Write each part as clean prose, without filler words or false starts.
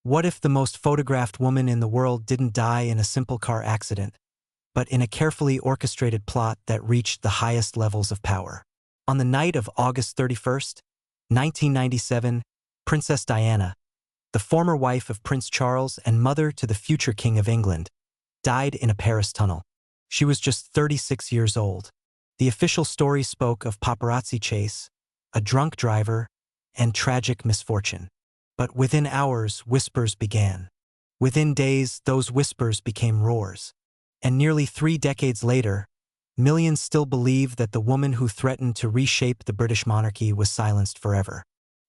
What if the most photographed woman in the world didn't die in a simple car accident, but in a carefully orchestrated plot that reached the highest levels of power? On the night of August 31st, 1997, Princess Diana, the former wife of Prince Charles and mother to the future King of England, died in a Paris tunnel. She was just 36 years old. The official story spoke of paparazzi chase, a drunk driver, and tragic misfortune. But within hours, whispers began. Within days, those whispers became roars. And nearly 3 decades later, millions still believe that the woman who threatened to reshape the British monarchy was silenced forever.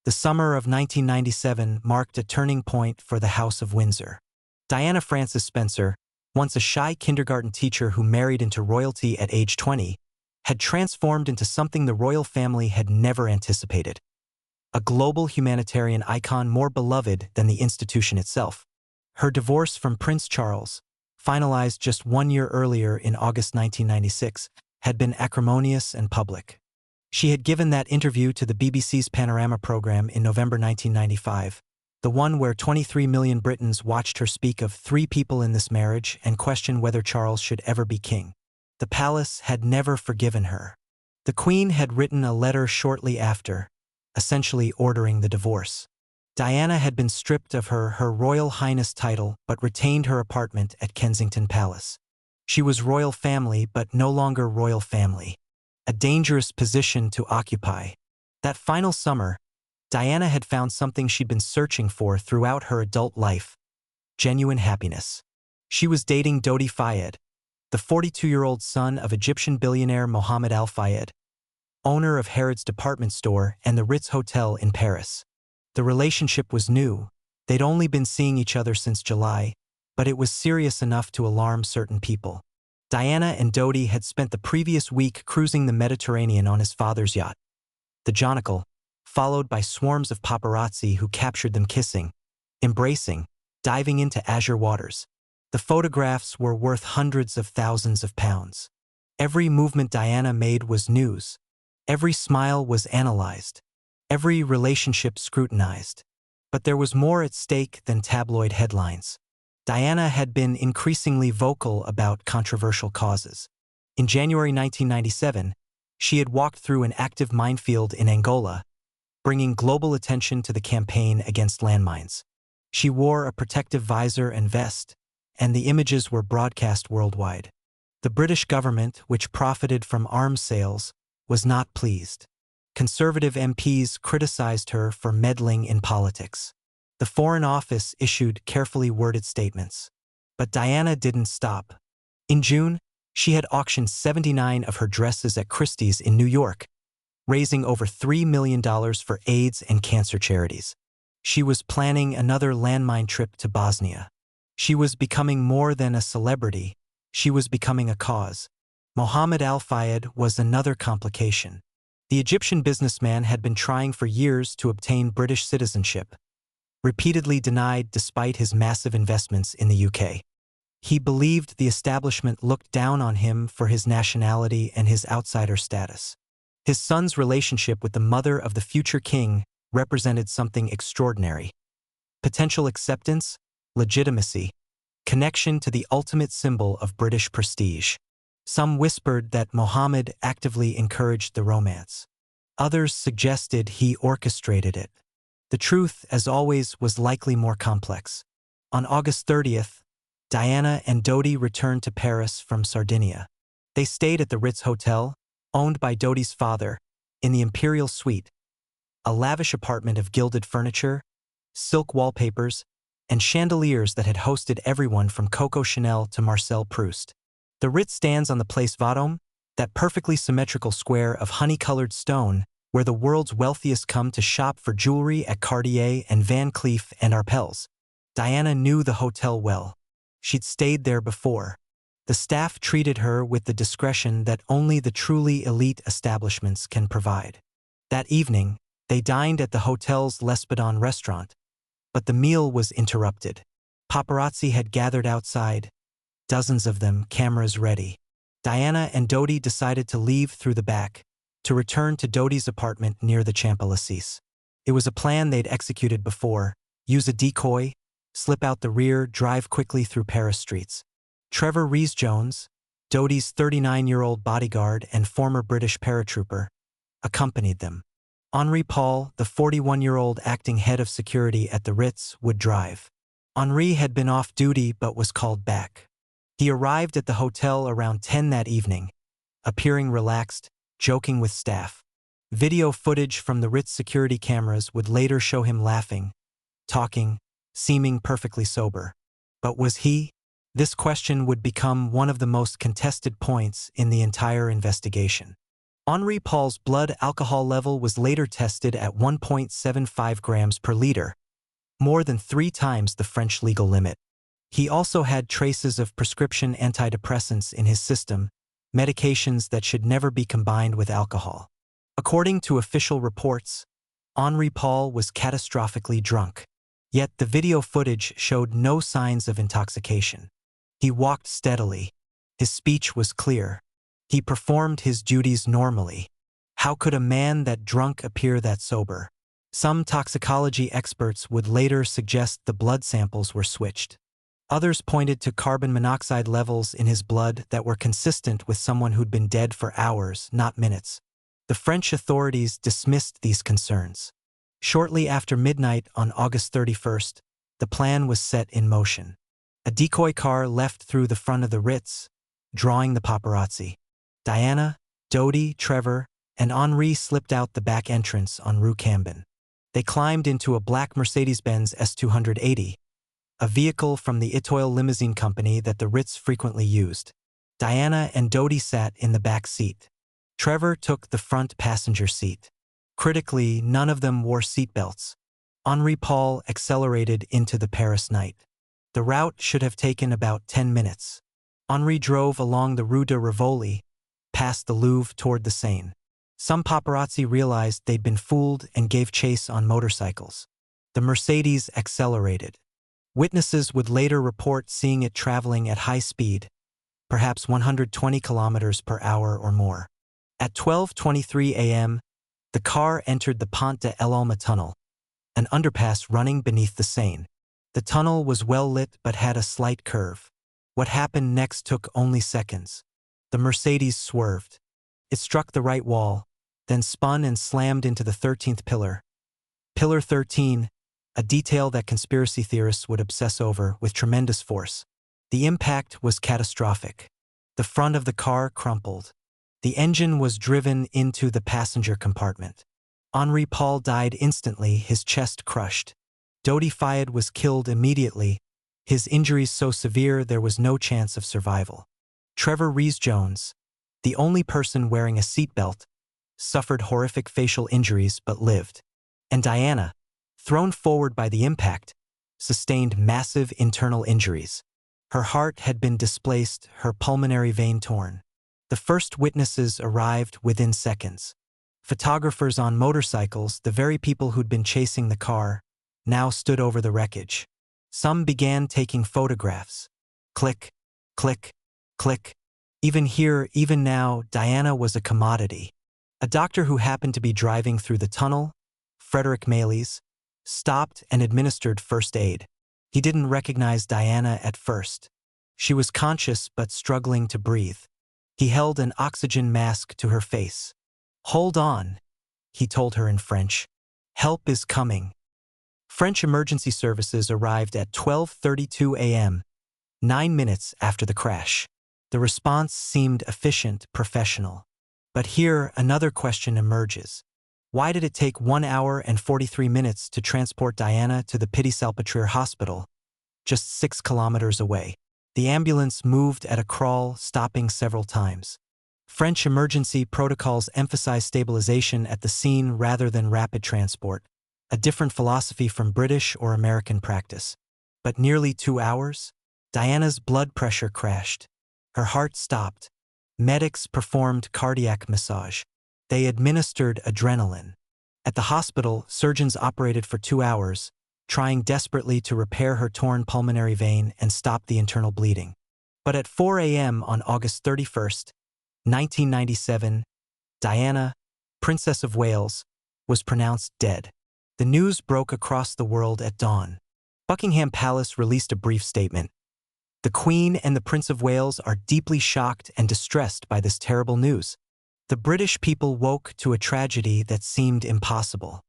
The summer of 1997 marked a turning point for the House of Windsor. Diana Frances Spencer, once a shy kindergarten teacher who married into royalty at age 20, had transformed into something the royal family had never anticipated. A global humanitarian icon more beloved than the institution itself. Her divorce from Prince Charles, finalized just 1 year earlier in August 1996, had been acrimonious and public. She had given that interview to the BBC's Panorama program in November 1995, the one where 23 million Britons watched her speak of 3 people in this marriage and question whether Charles should ever be king. The palace had never forgiven her. The Queen had written a letter shortly after, essentially ordering the divorce. Diana had been stripped of her Royal Highness title but retained her apartment at Kensington Palace. She was royal family but no longer royal family. A dangerous position to occupy. That final summer, Diana had found something she'd been searching for throughout her adult life: genuine happiness. She was dating Dodi Fayed, the 42-year-old son of Egyptian billionaire Mohammed Al Fayed, owner of Harrods department store and the Ritz Hotel in Paris. The relationship was new. They'd only been seeing each other since July, but it was serious enough to alarm certain people. Diana and Dodi had spent the previous week cruising the Mediterranean on his father's yacht, the Jonicle, followed by swarms of paparazzi who captured them kissing, embracing, diving into azure waters. The photographs were worth hundreds of thousands of pounds. Every movement Diana made was news. Every smile was analyzed. Every relationship scrutinized. But there was more at stake than tabloid headlines. Diana had been increasingly vocal about controversial causes. In January 1997, she had walked through an active minefield in Angola, bringing global attention to the campaign against landmines. She wore a protective visor and vest, and the images were broadcast worldwide. The British government, which profited from arms sales, was not pleased. Conservative MPs criticized her for meddling in politics. The Foreign Office issued carefully worded statements. But Diana didn't stop. In June, she had auctioned 79 of her dresses at Christie's in New York, raising over $3 million for AIDS and cancer charities. She was planning another landmine trip to Bosnia. She was becoming more than a celebrity. She was becoming a cause. Mohammed Al Fayed was another complication. The Egyptian businessman had been trying for years to obtain British citizenship, repeatedly denied despite his massive investments in the UK. He believed the establishment looked down on him for his nationality and his outsider status. His son's relationship with the mother of the future king represented something extraordinary. Potential acceptance, legitimacy, connection to the ultimate symbol of British prestige. Some whispered that Mohammed actively encouraged the romance. Others suggested he orchestrated it. The truth, as always, was likely more complex. On August 30th, Diana and Dodi returned to Paris from Sardinia. They stayed at the Ritz Hotel, owned by Dodi's father, in the Imperial Suite, a lavish apartment of gilded furniture, silk wallpapers, and chandeliers that had hosted everyone from Coco Chanel to Marcel Proust. The Ritz stands on the Place Vendôme, that perfectly symmetrical square of honey-colored stone where the world's wealthiest come to shop for jewelry at Cartier and Van Cleef and Arpels. Diana knew the hotel well. She'd stayed there before. The staff treated her with the discretion that only the truly elite establishments can provide. That evening, they dined at the hotel's L'Espadon restaurant, but the meal was interrupted. Paparazzi had gathered outside, dozens of them, cameras ready. Diana and Dodi decided to leave through the back, to return to Dodi's apartment near the Champs-Élysées. It was a plan they'd executed before: use a decoy, slip out the rear, drive quickly through Paris streets. Trevor Rhys-Jones, Dodi's 39-year-old bodyguard and former British paratrooper, accompanied them. Henri Paul, the 41-year-old acting head of security at the Ritz, would drive. Henri had been off duty but was called back. He arrived at the hotel around 10 that evening, appearing relaxed, joking with staff. Video footage from the Ritz security cameras would later show him laughing, talking, seeming perfectly sober. But was he? This question would become one of the most contested points in the entire investigation. Henri Paul's blood alcohol level was later tested at 1.75 grams per liter, more than 3 times the French legal limit. He also had traces of prescription antidepressants in his system, medications that should never be combined with alcohol. According to official reports, Henri Paul was catastrophically drunk. Yet the video footage showed no signs of intoxication. He walked steadily. His speech was clear. He performed his duties normally. How could a man that drunk appear that sober? Some toxicology experts would later suggest the blood samples were switched. Others pointed to carbon monoxide levels in his blood that were consistent with someone who'd been dead for hours, not minutes. The French authorities dismissed these concerns. Shortly after midnight on August 31st, the plan was set in motion. A decoy car left through the front of the Ritz, drawing the paparazzi. Diana, Dodi, Trevor, and Henri slipped out the back entrance on Rue Cambon. They climbed into a black Mercedes-Benz S280, a vehicle from the Etoile limousine company that the Ritz frequently used. Diana and Dodi sat in the back seat. Trevor took the front passenger seat. Critically, none of them wore seatbelts. Henri Paul accelerated into the Paris night. The route should have taken about 10 minutes. Henri drove along the Rue de Rivoli, past the Louvre toward the Seine. Some paparazzi realized they'd been fooled and gave chase on motorcycles. The Mercedes accelerated. Witnesses would later report seeing it traveling at high speed, perhaps 120 kilometers per hour or more. At 12:23 a.m., the car entered the Pont de l'Alma tunnel, an underpass running beneath the Seine. The tunnel was well lit but had a slight curve. What happened next took only seconds. The Mercedes swerved. It struck the right wall, then spun and slammed into the 13th pillar. Pillar 13, a detail that conspiracy theorists would obsess over with tremendous force. The impact was catastrophic. The front of the car crumpled. The engine was driven into the passenger compartment. Henri Paul died instantly, his chest crushed. Dodi Fiat was killed immediately, his injuries so severe there was no chance of survival. Trevor Rhys-Jones, the only person wearing a seatbelt, suffered horrific facial injuries but lived. And Diana, thrown forward by the impact, sustained massive internal injuries. Her heart had been displaced, her pulmonary vein torn. The first witnesses arrived within seconds. Photographers on motorcycles, the very people who'd been chasing the car, now stood over the wreckage. Some began taking photographs. Click, click, click. Even here, even now, Diana was a commodity. A doctor who happened to be driving through the tunnel, Frederick Maylis, stopped and administered first aid. He didn't recognize Diana at first. She was conscious but struggling to breathe. He held an oxygen mask to her face. "Hold on," he told her in French. "Help is coming." French emergency services arrived at 12:32 a.m., 9 minutes after the crash. The response seemed efficient, professional. But here, another question emerges. Why did it take 1 hour and 43 minutes to transport Diana to the Pitié-Salpêtrière hospital, just 6 kilometers away? The ambulance moved at a crawl, stopping several times. French emergency protocols emphasize stabilization at the scene rather than rapid transport, a different philosophy from British or American practice. But nearly 2 hours? Diana's blood pressure crashed. Her heart stopped. Medics performed cardiac massage. They administered adrenaline. At the hospital, surgeons operated for 2 hours, trying desperately to repair her torn pulmonary vein and stop the internal bleeding. But at 4 a.m. on August 31st, 1997, Diana, Princess of Wales, was pronounced dead. The news broke across the world at dawn. Buckingham Palace released a brief statement. The Queen and the Prince of Wales are deeply shocked and distressed by this terrible news. The British people woke to a tragedy that seemed impossible.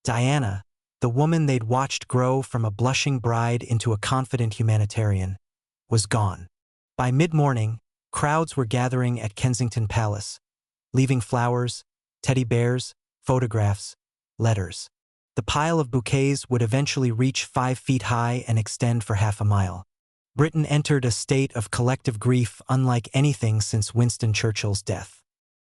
Diana, the woman they'd watched grow from a blushing bride into a confident humanitarian, was gone. By mid-morning, crowds were gathering at Kensington Palace, leaving flowers, teddy bears, photographs, letters. The pile of bouquets would eventually reach 5 feet high and extend for half a mile. Britain entered a state of collective grief unlike anything since Winston Churchill's death.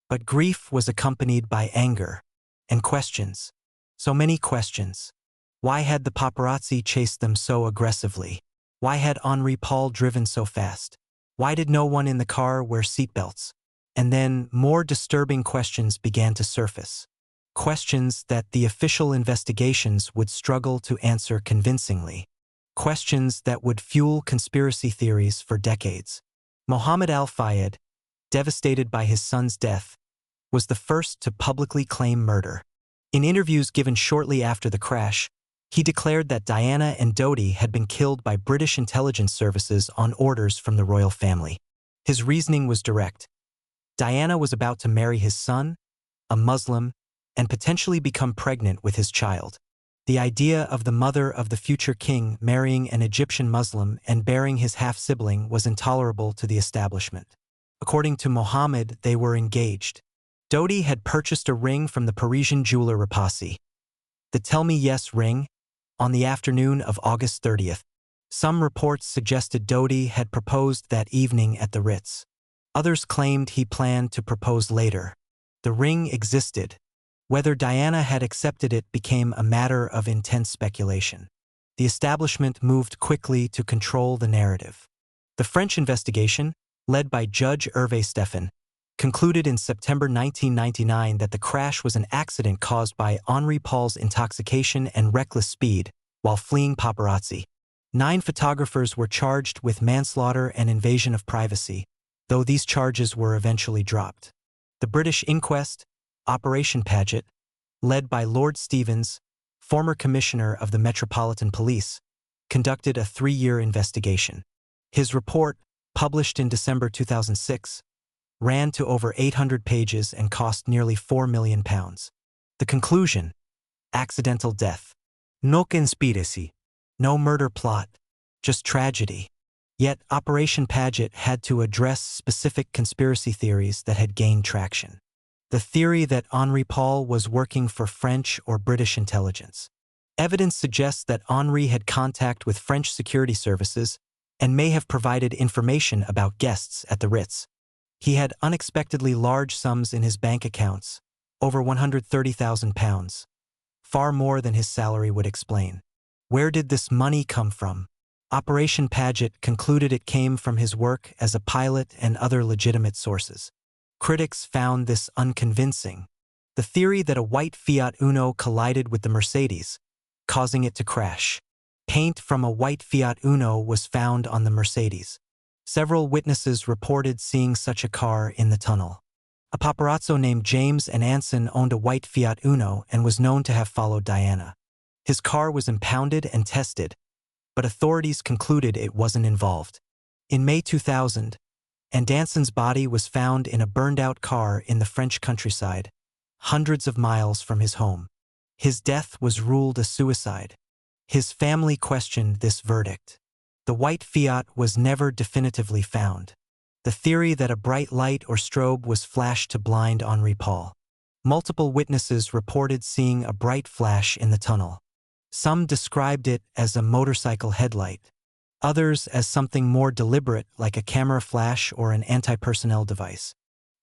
But grief was accompanied by anger and questions. So many questions. Why had the paparazzi chased them so aggressively? Why had Henri Paul driven so fast? Why did no one in the car wear seatbelts? And then more disturbing questions began to surface. Questions that the official investigations would struggle to answer convincingly. Questions that would fuel conspiracy theories for decades. Mohammed al-Fayed, devastated by his son's death, was the first to publicly claim murder. In interviews given shortly after the crash, he declared that Diana and Dodi had been killed by British intelligence services on orders from the royal family. His reasoning was direct. Diana was about to marry his son, a Muslim, and potentially become pregnant with his child. The idea of the mother of the future king marrying an Egyptian Muslim and bearing his half-sibling was intolerable to the establishment. According to Mohammed, they were engaged. Dodi had purchased a ring from the Parisian jeweler Rapassi. The Tell Me Yes ring, on the afternoon of August 30th. Some reports suggested Dodi had proposed that evening at the Ritz. Others claimed he planned to propose later. The ring existed. Whether Diana had accepted it became a matter of intense speculation. The establishment moved quickly to control the narrative. The French investigation, led by Judge Hervé Stephan, concluded in September 1999 that the crash was an accident caused by Henri Paul's intoxication and reckless speed while fleeing paparazzi. 9 photographers were charged with manslaughter and invasion of privacy, though these charges were eventually dropped. The British inquest, Operation Paget, led by Lord Stevens, former commissioner of the Metropolitan Police, conducted a 3-year investigation. His report, published in December 2006, ran to over 800 pages and cost nearly £4 million. The conclusion: accidental death. No conspiracy. No murder plot. Just tragedy. Yet Operation Paget had to address specific conspiracy theories that had gained traction. The theory that Henri Paul was working for French or British intelligence. Evidence suggests that Henri had contact with French security services and may have provided information about guests at the Ritz. He had unexpectedly large sums in his bank accounts, over £130,000, far more than his salary would explain. Where did this money come from? Operation Paget concluded it came from his work as a pilot and other legitimate sources. Critics found this unconvincing. The theory that a white Fiat Uno collided with the Mercedes, causing it to crash. Paint from a white Fiat Uno was found on the Mercedes. Several witnesses reported seeing such a car in the tunnel. A paparazzo named James Anson owned a white Fiat Uno and was known to have followed Diana. His car was impounded and tested, but authorities concluded it wasn't involved. In May 2000, Anson's body was found in a burned-out car in the French countryside, hundreds of miles from his home. His death was ruled a suicide. His family questioned this verdict. The white Fiat was never definitively found. The theory that a bright light or strobe was flashed to blind Henri Paul. Multiple witnesses reported seeing a bright flash in the tunnel. Some described it as a motorcycle headlight. Others as something more deliberate like a camera flash or an anti-personnel device.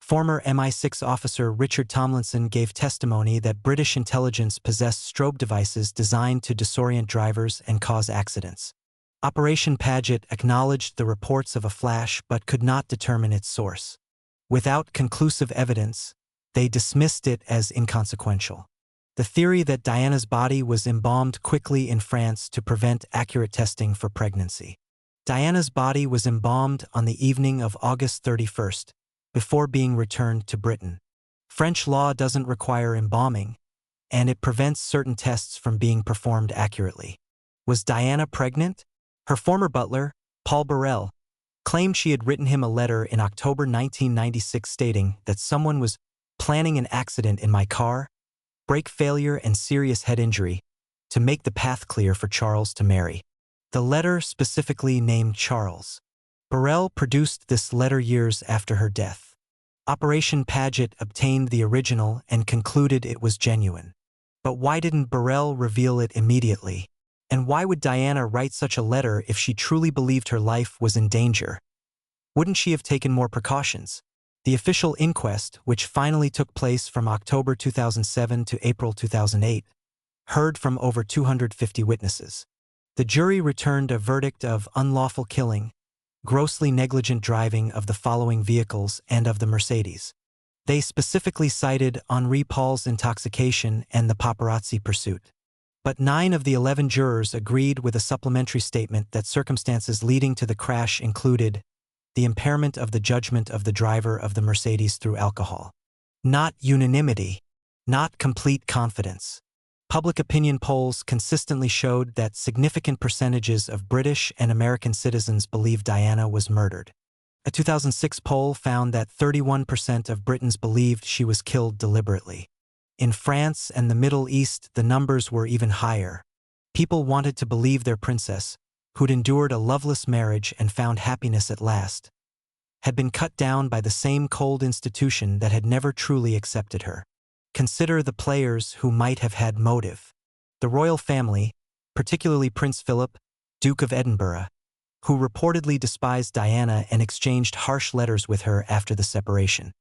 Former MI6 officer Richard Tomlinson gave testimony that British intelligence possessed strobe devices designed to disorient drivers and cause accidents. Operation Paget acknowledged the reports of a flash but could not determine its source. Without conclusive evidence, they dismissed it as inconsequential. The theory that Diana's body was embalmed quickly in France to prevent accurate testing for pregnancy. Diana's body was embalmed on the evening of August 31st, before being returned to Britain. French law doesn't require embalming, and it prevents certain tests from being performed accurately. Was Diana pregnant? Her former butler, Paul Burrell, claimed she had written him a letter in October 1996 stating that someone was planning an accident in my car, brake failure and serious head injury, to make the path clear for Charles to marry. The letter specifically named Charles. Burrell produced this letter years after her death. Operation Paget obtained the original and concluded it was genuine. But why didn't Burrell reveal it immediately? And why would Diana write such a letter if she truly believed her life was in danger? Wouldn't she have taken more precautions? The official inquest, which finally took place from October 2007 to April 2008, heard from over 250 witnesses. The jury returned a verdict of unlawful killing, grossly negligent driving of the following vehicles and of the Mercedes. They specifically cited Henri Paul's intoxication and the paparazzi pursuit. But 9 of the 11 jurors agreed with a supplementary statement that circumstances leading to the crash included the impairment of the judgment of the driver of the Mercedes through alcohol. Not unanimity, not complete confidence. Public opinion polls consistently showed that significant percentages of British and American citizens believed Diana was murdered. A 2006 poll found that 31% of Britons believed she was killed deliberately. In France and the Middle East, the numbers were even higher. People wanted to believe their princess, who'd endured a loveless marriage and found happiness at last, had been cut down by the same cold institution that had never truly accepted her. Consider the players who might have had motive. The royal family, particularly Prince Philip, Duke of Edinburgh, who reportedly despised Diana and exchanged harsh letters with her after the separation.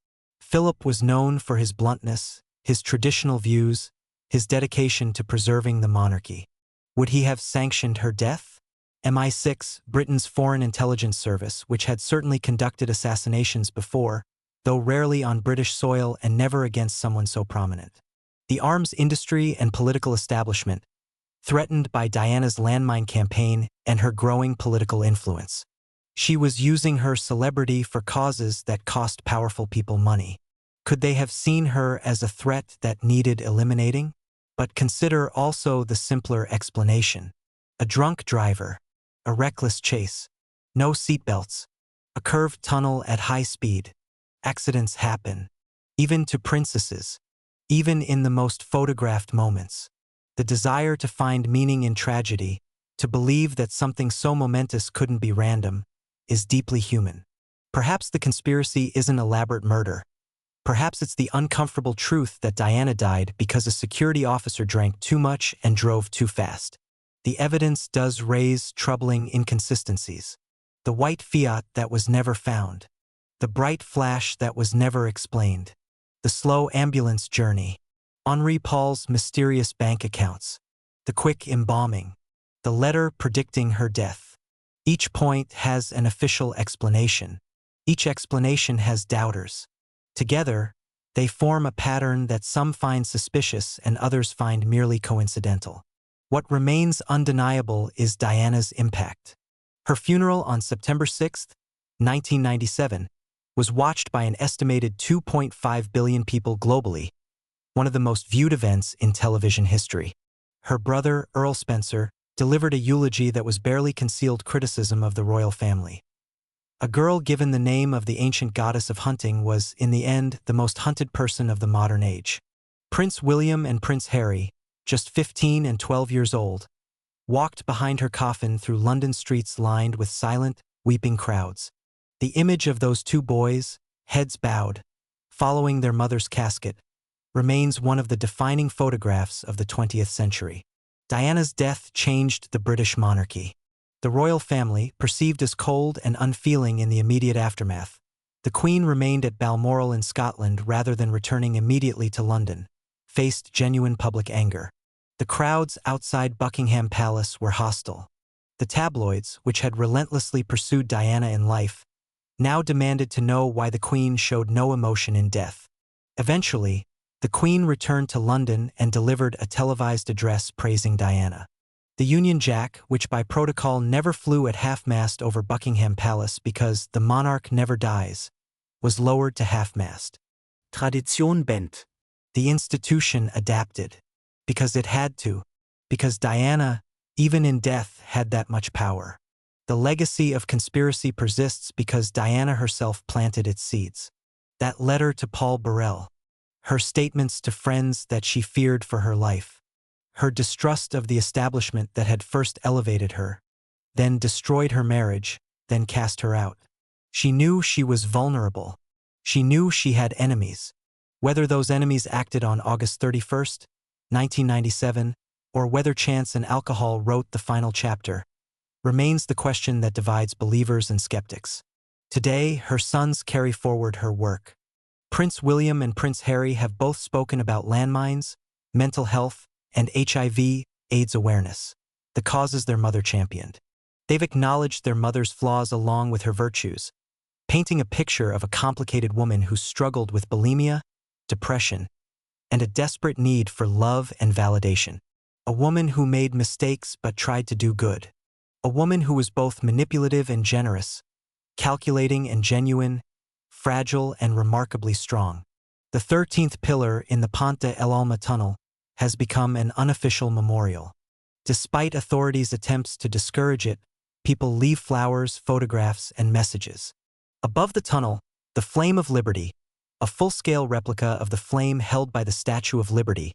Philip was known for his bluntness, his traditional views, his dedication to preserving the monarchy. Would he have sanctioned her death? MI6, Britain's foreign intelligence service, which had certainly conducted assassinations before, though rarely on British soil and never against someone so prominent. The arms industry and political establishment, threatened by Diana's landmine campaign and her growing political influence. She was using her celebrity for causes that cost powerful people money. Could they have seen her as a threat that needed eliminating? But consider also the simpler explanation. A drunk driver, a reckless chase, no seatbelts, a curved tunnel at high speed. Accidents happen, even to princesses, even in the most photographed moments. The desire to find meaning in tragedy, to believe that something so momentous couldn't be random, is deeply human. Perhaps the conspiracy isn't elaborate murder. Perhaps it's the uncomfortable truth that Diana died because a security officer drank too much and drove too fast. The evidence does raise troubling inconsistencies. The white Fiat that was never found. The bright flash that was never explained. The slow ambulance journey. Henri Paul's mysterious bank accounts. The quick embalming. The letter predicting her death. Each point has an official explanation. Each explanation has doubters. Together, they form a pattern that some find suspicious and others find merely coincidental. What remains undeniable is Diana's impact. Her funeral on September 6, 1997, was watched by an estimated 2.5 billion people globally, one of the most viewed events in television history. Her brother, Earl Spencer, delivered a eulogy that was barely concealed criticism of the royal family. A girl given the name of the ancient goddess of hunting was, in the end, the most hunted person of the modern age. Prince William and Prince Harry, just 15 and 12 years old, walked behind her coffin through London streets lined with silent, weeping crowds. The image of those two boys, heads bowed, following their mother's casket, remains one of the defining photographs of the 20th century. Diana's death changed the British monarchy. The royal family, perceived as cold and unfeeling in the immediate aftermath, the Queen remained at Balmoral in Scotland rather than returning immediately to London, faced genuine public anger. The crowds outside Buckingham Palace were hostile. The tabloids, which had relentlessly pursued Diana in life, now demanded to know why the Queen showed no emotion in death. Eventually, the Queen returned to London and delivered a televised address praising Diana. The Union Jack, which by protocol never flew at half-mast over Buckingham Palace because the monarch never dies, was lowered to half-mast. Tradition bent. The institution adapted. Because it had to. Because Diana, even in death, had that much power. The legacy of conspiracy persists because Diana herself planted its seeds. That letter to Paul Burrell, her statements to friends that she feared for her life, her distrust of the establishment that had first elevated her, then destroyed her marriage, then cast her out. She knew she was vulnerable. She knew she had enemies. Whether those enemies acted on August 31st, 1997, or whether chance and alcohol wrote the final chapter, remains the question that divides believers and skeptics. Today, her sons carry forward her work. Prince William and Prince Harry have both spoken about landmines, mental health, and HIV/AIDS awareness, the causes their mother championed. They've acknowledged their mother's flaws along with her virtues, painting a picture of a complicated woman who struggled with bulimia, depression, and a desperate need for love and validation. A woman who made mistakes but tried to do good. A woman who was both manipulative and generous, calculating and genuine, fragile and remarkably strong. The 13th pillar in the Ponte El Alma tunnel has become an unofficial memorial. Despite authorities' attempts to discourage it, people leave flowers, photographs, and messages. Above the tunnel, the Flame of Liberty, a full-scale replica of the flame held by the Statue of Liberty,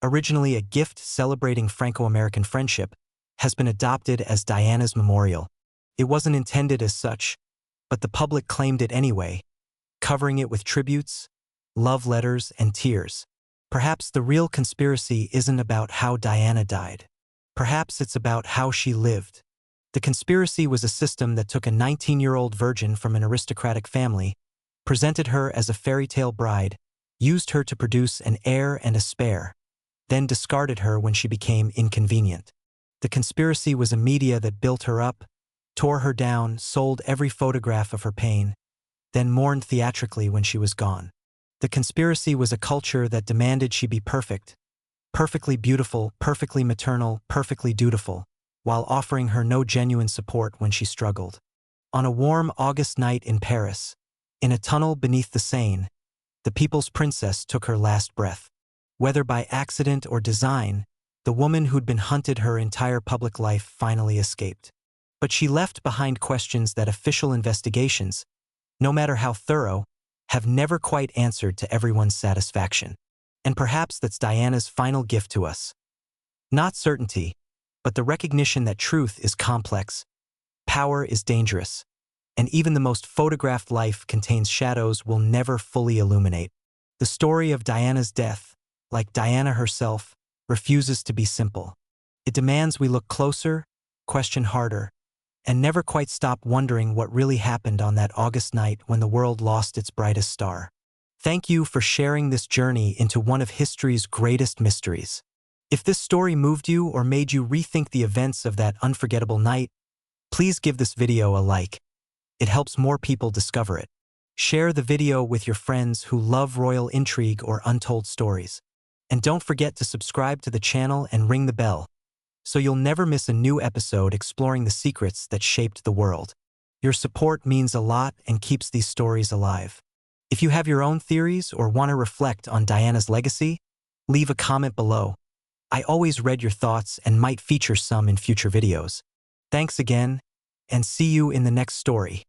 originally a gift celebrating Franco-American friendship, has been adopted as Diana's memorial. It wasn't intended as such, but the public claimed it anyway, covering it with tributes, love letters, and tears. Perhaps the real conspiracy isn't about how Diana died. Perhaps it's about how she lived. The conspiracy was a system that took a 19-year-old virgin from an aristocratic family, presented her as a fairy tale bride, used her to produce an heir and a spare, then discarded her when she became inconvenient. The conspiracy was a media that built her up, tore her down, sold every photograph of her pain, then mourned theatrically when she was gone. The conspiracy was a culture that demanded she be perfect, perfectly beautiful, perfectly maternal, perfectly dutiful, while offering her no genuine support when she struggled. On a warm August night in Paris, in a tunnel beneath the Seine, the people's princess took her last breath. Whether by accident or design, the woman who'd been hunted her entire public life finally escaped. But she left behind questions that official investigations, no matter how thorough, have never quite answered to everyone's satisfaction. And perhaps that's Diana's final gift to us. Not certainty, but the recognition that truth is complex, power is dangerous, and even the most photographed life contains shadows we'll never fully illuminate. The story of Diana's death, like Diana herself, refuses to be simple. It demands we look closer, question harder, and never quite stop wondering what really happened on that August night when the world lost its brightest star. Thank you for sharing this journey into one of history's greatest mysteries. If this story moved you or made you rethink the events of that unforgettable night, please give this video a like. It helps more people discover it. Share the video with your friends who love royal intrigue or untold stories. And don't forget to subscribe to the channel and ring the bell, so you'll never miss a new episode exploring the secrets that shaped the world. Your support means a lot and keeps these stories alive. If you have your own theories or want to reflect on Diana's legacy, leave a comment below. I always read your thoughts and might feature some in future videos. Thanks again, and see you in the next story.